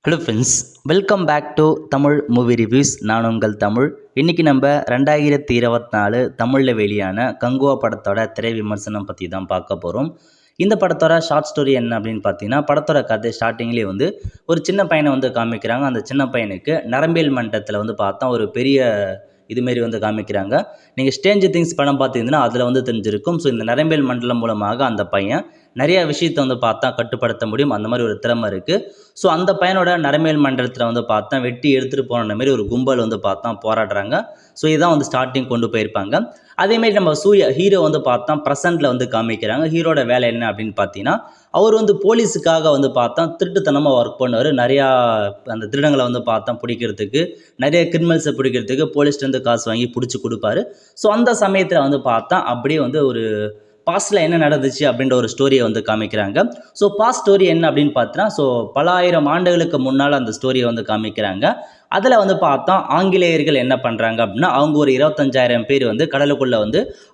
Hello friends, welcome back to Tamil movie reviews. நான் உங்கள் தமிழ். இன்றைக்கி நம்ம 2024 தமிழில் வெளியான கங்குவா படத்தோட திரை விமர்சனம் பற்றி தான் பார்க்க போகிறோம். இந்த படத்தோட ஷார்ட் ஸ்டோரி என்ன அப்படின்னு பார்த்தீங்கன்னா, படத்தோட கதை ஸ்டார்டிங்லேயே ஒரு சின்ன பையனை காமிக்கிறாங்க. அந்த சின்ன பையனுக்கு நரம்பியல் மண்டலத்தில் பார்த்தா ஒரு பெரிய இதுமாரி காமிக்கிறாங்க. நீங்கள் ஸ்ட்ரேஞ்சர் திங்ஸ் படம் பார்த்தீங்கன்னா அதில் தெரிஞ்சிருக்கும். ஸோ இந்த நரம்பியல் மண்டலம் மூலமாக அந்த பையன் நிறைய விஷயத்தை பார்த்தா கட்டுப்படுத்த முடியும். அந்த மாதிரி ஒரு திறமை இருக்குது. ஸோ அந்த பையனோட நரம்பியல் மண்டலத்தில் பார்த்தா வெட்டி எடுத்துகிட்டு போன மாதிரி ஒரு கும்பல் பார்த்தா போராடுறாங்க. ஸோ இதான் ஸ்டார்டிங் கொண்டு போயிருப்பாங்க. அதேமாரி நம்ம சூர்யா ஹீரோ பார்த்தா ப்ரெசென்ட்டில் காமிக்கிறாங்க. ஹீரோட வேலை என்ன அப்படின்னு பார்த்தீங்கன்னா, அவர் போலீஸுக்காக பார்த்தா திருட்டுத்தனமாக ஒர்க் பண்ணுவார். நிறையா அந்த திருடங்களை பார்த்தா பிடிக்கிறதுக்கு, நிறைய கிரிமினல்ஸை பிடிக்கிறதுக்கு போலீஸ்லேருந்து காசு வாங்கி பிடிச்சி கொடுப்பாரு. ஸோ அந்த சமயத்தில் பார்த்தா அப்படியே ஒரு பாஸ்ட்டில் என்ன நடந்துச்சு அப்படின்ற ஒரு ஸ்டோரியை காமிக்கிறாங்க. ஸோ பாஸ்ட் ஸ்டோரி என்ன அப்படின்னு பார்த்தீங்கன்னா, ஸோ பல ஆயிரம் ஆண்டுகளுக்கு முன்னால் அந்த ஸ்டோரியை காமிக்கிறாங்க. அதில் பார்த்தா ஆங்கிலேயர்கள் என்ன பண்ணுறாங்க அப்படின்னா, அவங்க ஒரு 25,000 பேர் கடலுக்குள்ளே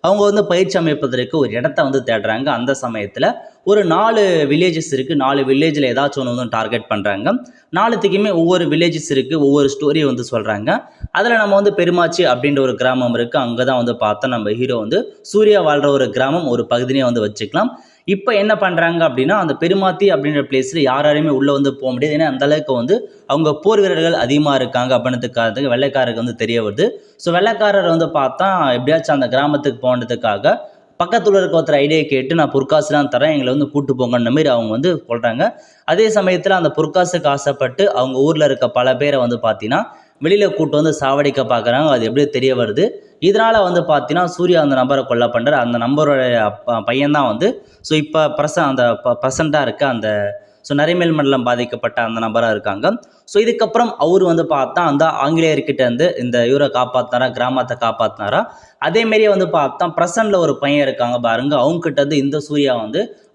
அவங்க பயிற்சி அமைப்பதற்கு ஒரு இடத்த தேடுறாங்க. அந்த சமயத்தில் ஒரு 4 வில்லேஜஸ் இருக்குது. 4 வில்லேஜில் ஏதாச்சும் ஒன்று டார்கெட் பண்ணுறாங்க. 4த்துக்குமே ஒவ்வொரு வில்லேஜஸ் இருக்குது, ஒவ்வொரு ஸ்டோரியை சொல்கிறாங்க. அதில் நம்ம பெருமாச்சி அப்படின்ற ஒரு கிராமம் இருக்குது. அங்கே தான் பார்த்தா நம்ம ஹீரோ சூர்யா வாழ்கிற ஒரு கிராமம், ஒரு பகுதியை வச்சுக்கலாம். இப்போ என்ன பண்ணுறாங்க அப்படின்னா, அந்த பெருமாத்தி அப்படின்ற பிளேஸில் யாராலையுமே உள்ளே போக முடியாது. ஏன்னா அந்தளவுக்கு அவங்க போர் வீரர்கள் அதிகமாக இருக்காங்க அப்படின்றதுக்காக வெள்ளைக்காரருக்கு தெரிய வருது. ஸோ வெள்ளைக்காரர் பார்த்தா எப்படியாச்சும் அந்த கிராமத்துக்கு போனதுக்காக பக்கத்தில் இருக்க ஒருத்தர் ஐடியா கேட்டு, நான் பொற்காசுலாம் தரேன், எங்களை கூட்டு போங்கன்ற மாதிரி அவங்க சொல்கிறாங்க. அதே சமயத்தில் அந்த பொற்காசுக்கு ஆசைப்பட்டு அவங்க ஊரில் இருக்க பல பேரை பார்த்தீங்கன்னா வெளியில் கூட்டு சாவடிக்க பார்க்குறாங்க. அது எப்படியோ தெரிய வருது. இதனால் பார்த்தீங்கன்னா சூர்யா அந்த நபரை கொலை பண்ணுறார். அந்த நம்பரோட பையன்தான் ஸோ இப்போ அந்த ப்ரெசண்ட்டாக இருக்க அந்த ஸோ நரம்பியல் மண்டலம் பாதிக்கப்பட்ட அந்த நபராக இருக்காங்க. ஸோ இதுக்கப்புறம் அவர் பார்த்தா அந்த ஆங்கிலேயர்கிட்ட இந்த இவரை காப்பாற்றினாரா, கிராமத்தை காப்பாற்றினாரா. அதேமாரியே பார்த்தா ப்ரெசண்டில் ஒரு பையன் இருக்காங்க பாருங்க, அவங்ககிட்ட இந்த சூர்யா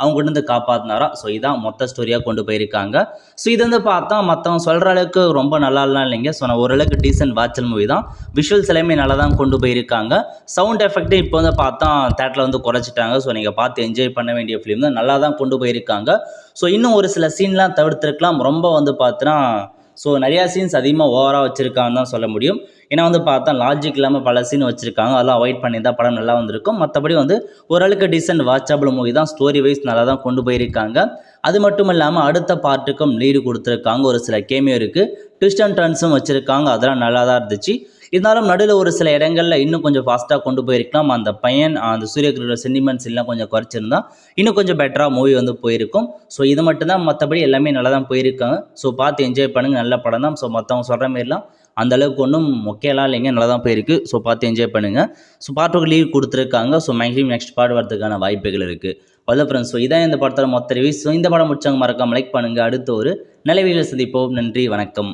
அவங்ககிட்ட காப்பாற்றினாரா. ஸோ இதான் மொத்த ஸ்டோரியாக கொண்டு போயிருக்காங்க. ஸோ இது பார்த்தா மற்றவங்க சொல்கிற அளவுக்கு ரொம்ப நல்லாலாம் இல்லைங்க. ஸோ நான் ஓரளவுக்கு டீசென்ட் வாட்சல் மூவி தான். விஷுவல்ஸ் எல்லாமே நல்லா தான் கொண்டு போயிருக்காங்க. சவுண்ட் எஃபெக்ட்டு இப்போ பார்த்தா தேட்டரில் குறைச்சிட்டாங்க. ஸோ நீங்கள் பார்த்து என்ஜாய் பண்ண வேண்டிய ஃபிலிம் தான். நல்லா தான் கொண்டு போயிருக்காங்க. ஸோ இன்னும் ஒரு சில சீன்லாம் தவிர்த்திருக்கலாம். ரொம்ப பார்த்தீங்கன்னா ஸோ நிறையா சீன்ஸ் அதிகமாக ஓவராக வச்சுருக்காங்கன்னு தான் சொல்ல முடியும். ஏன்னா பார்த்தா லாஜிக் இல்லாமல் பல சீன் வச்சுருக்காங்க. அதெல்லாம் அவாய்ட் பண்ணியிருந்தால் படம் நல்லா வந்திருக்கும். மற்றபடி ஓரளவுக்கு டீசென்ட் வாட்சபிள் மூவி தான். ஸ்டோரி வைஸ் நல்லா தான் கொண்டு போயிருக்காங்க. அது மட்டும் இல்லாமல் அடுத்த பார்ட்டுக்கும் லீடு கொடுத்துருக்காங்க. ஒரு சில கேமியோ இருக்குது, ட்விஸ்ட் அண்ட் டர்ன்ஸும் வச்சுருக்காங்க. அதெல்லாம் நல்லா தான் இருந்துச்சு. இருந்தாலும் நடுவில் ஒரு சில இடங்களில் இன்னும் கொஞ்சம் ஃபாஸ்ட்டாக கொண்டு போயிருக்கலாம். அந்த பையன் அந்த சூரியகிரியோட சென்டிமெண்ட்ஸ் எல்லாம் கொஞ்சம் குறைச்சிருந்தா இன்னும் கொஞ்சம் பெட்டராக மூவி போயிருக்கும். ஸோ இது மட்டும்தான், மற்றபடி எல்லாமே நல்லா தான் போயிருக்காங்க. ஸோ பார்த்து என்ஜாய் பண்ணுங்கள். நல்ல படம் தான். ஸோ மற்றவங்க சொல்கிற மாரிலாம் அந்தளவுக்கு ஒன்றும் மொக்கையெல்லாம் இல்லைங்க, நல்லா தான் போயிருக்கு. ஸோ பார்த்து என்ஜாய் பண்ணுங்கள். ஸோ பார்ட்டுக்கு லீவ் கொடுத்துருக்காங்க. ஸோ மேக்ஸிமம் நெக்ஸ்ட் பார்ட் வரதுக்கான வாய்ப்புகள் இருக்குது. அவ்வளோ ஃப்ரெண்ட்ஸ். ஸோ இதான் இந்த படத்தோட மொத்த ரிவ்யூஸ். ஸோ இந்த படம் முடிச்சவங்க மறக்காமல் லைக் பண்ணுங்கள். அடுத்த ஒரு நல்ல வீடியோவில் சந்திப்போம். நன்றி, வணக்கம்.